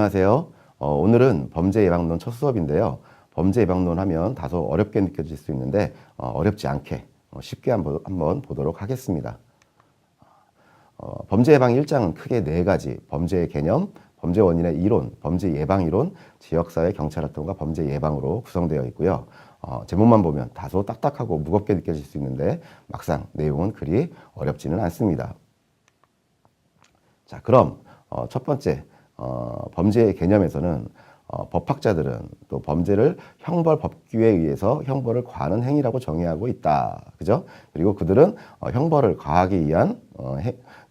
안녕하세요. 오늘은 범죄 예방론 첫 수업인데요. 범죄 예방론 하면 다소 어렵게 느껴질 수 있는데 어렵지 않게 쉽게 한번 보도록 하겠습니다. 범죄 예방 1장은 크게 네 가지: 범죄의 개념, 범죄 원인의 이론, 범죄 예방 이론, 지역사회 경찰활동과 범죄 예방으로 구성되어 있고요. 제목만 보면 다소 딱딱하고 무겁게 느껴질 수 있는데 막상 내용은 그리 어렵지는 않습니다. 자, 그럼 첫 번째 범죄의 개념에서는 법학자들은 또 범죄를 형벌 법규에 의해서 형벌을 과하는 행위라고 정의하고 있다. 그죠? 그리고 그들은 형벌을 가하기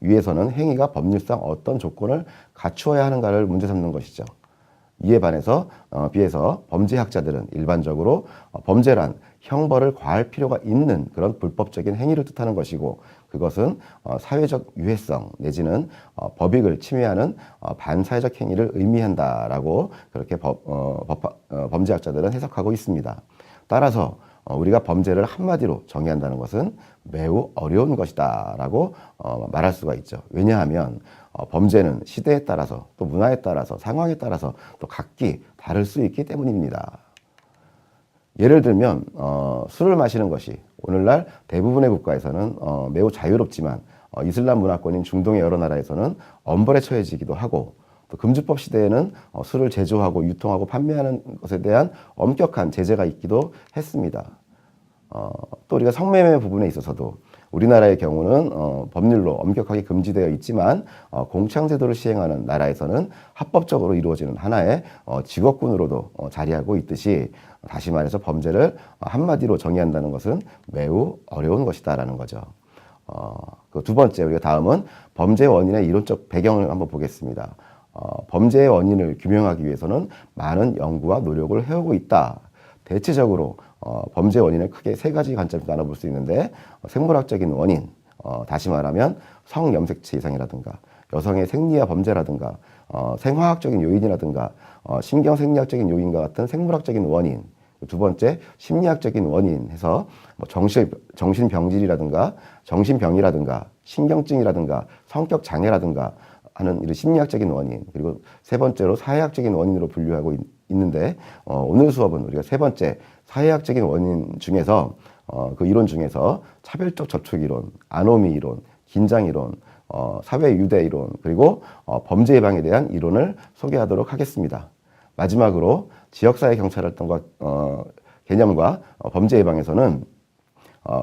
위해서는 행위가 법률상 어떤 조건을 갖추어야 하는가를 문제 삼는 것이죠. 이에 비해서 범죄학자들은 일반적으로 범죄란 형벌을 과할 필요가 있는 그런 불법적인 행위를 뜻하는 것이고, 그것은 사회적 유해성 내지는 법익을 침해하는 반사회적 행위를 의미한다라고 그렇게 범죄학자들은 해석하고 있습니다. 따라서 우리가 범죄를 한마디로 정의한다는 것은 매우 어려운 것이다 라고 말할 수가 있죠. 왜냐하면 범죄는 시대에 따라서 또 문화에 따라서 상황에 따라서 또 각기 다를 수 있기 때문입니다. 예를 들면 술을 마시는 것이 오늘날 대부분의 국가에서는 매우 자유롭지만 이슬람 문화권인 중동의 여러 나라에서는 엄벌에 처해지기도 하고, 또 금주법 시대에는 술을 제조하고 유통하고 판매하는 것에 대한 엄격한 제재가 있기도 했습니다. 또 우리가 성매매 부분에 있어서도 우리나라의 경우는 법률로 엄격하게 금지되어 있지만 공창제도를 시행하는 나라에서는 합법적으로 이루어지는 하나의 직업군으로도 자리하고 있듯이, 다시 말해서 범죄를 한마디로 정의한다는 것은 매우 어려운 것이다라는 거죠. 그 두 번째, 우리가 다음은 범죄 원인의 이론적 배경을 한번 보겠습니다. 범죄의 원인을 규명하기 위해서는 많은 연구와 노력을 해오고 있다. 대체적으로 범죄 원인을 크게 세 가지 관점에서 나눠볼 수 있는데, 생물학적인 원인, 다시 말하면 성염색체 이상이라든가 여성의 생리와 범죄라든가 생화학적인 요인이라든가 신경생리학적인 요인과 같은 생물학적인 원인, 두 번째 심리학적인 원인 해서 정신병질이라든가 정신병이라든가 신경증이라든가 성격장애라든가 하는 이런 심리학적인 원인, 그리고 세 번째로 사회학적인 원인으로 분류하고 있는데, 오늘 수업은 우리가 세 번째 사회학적인 원인 중에서 그 이론 중에서 차별적 접촉 이론, 아노미 이론, 긴장 이론, 사회 유대 이론, 그리고 범죄 예방에 대한 이론을 소개하도록 하겠습니다. 마지막으로 지역사회 경찰활동과 개념과 범죄 예방에서는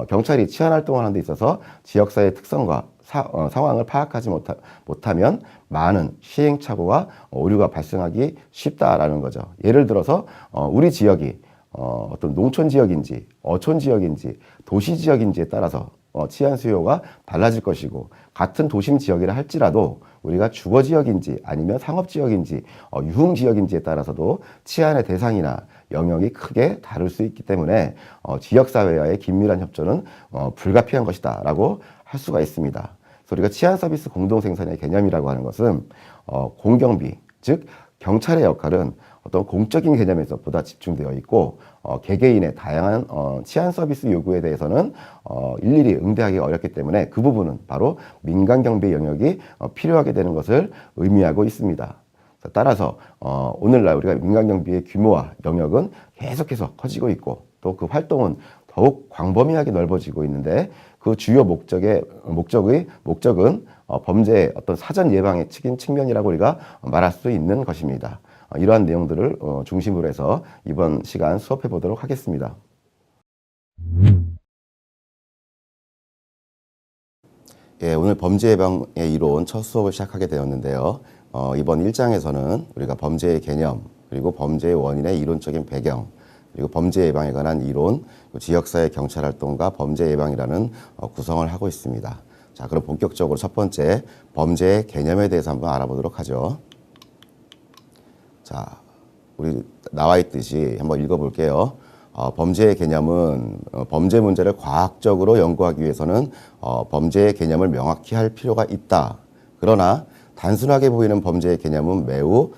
경찰이 치안활동을 하는 데 있어서 지역사회의 특성과 상황을 파악하지 못하면 많은 시행착오와 오류가 발생하기 쉽다라는 거죠. 예를 들어서 우리 지역이 어떤 농촌 지역인지 어촌 지역인지 도시 지역인지에 따라서 치안 수요가 달라질 것이고, 같은 도심 지역이라 할지라도 우리가 주거 지역인지 아니면 상업 지역인지 유흥 지역인지에 따라서도 치안의 대상이나 영역이 크게 다를 수 있기 때문에 지역사회와의 긴밀한 협조는 불가피한 것이다 라고 할 수가 있습니다. 그래서 우리가 치안 서비스 공동생산의 개념이라고 하는 것은 공경비, 즉 경찰의 역할은 어떤 공적인 개념에서 보다 집중되어 있고, 개개인의 다양한 치안 서비스 요구에 대해서는 일일이 응대하기 어렵기 때문에 그 부분은 바로 민간 경비 영역이 필요하게 되는 것을 의미하고 있습니다. 따라서 오늘날 우리가 민간 경비의 규모와 영역은 계속해서 커지고 있고, 또 그 활동은 더욱 광범위하게 넓어지고 있는데, 그 주요 목적은 범죄의 어떤 사전 예방의 측면이라고 우리가 말할 수 있는 것입니다. 이러한 내용들을 중심으로 해서 이번 시간 수업해 보도록 하겠습니다. 예, 오늘 범죄 예방의 이론 첫 수업을 시작하게 되었는데요. 이번 1장에서는 우리가 범죄의 개념, 그리고 범죄의 원인의 이론적인 배경, 그리고 범죄 예방에 관한 이론, 지역사회 경찰활동과 범죄 예방이라는 구성을 하고 있습니다. 자, 그럼 본격적으로 첫 번째 범죄의 개념에 대해서 한번 알아보도록 하죠. 자, 우리 나와 있듯이 한번 읽어볼게요. 범죄의 개념은 범죄 문제를 과학적으로 연구하기 위해서는 범죄의 개념을 명확히 할 필요가 있다. 그러나 단순하게 보이는 범죄의 개념은 매우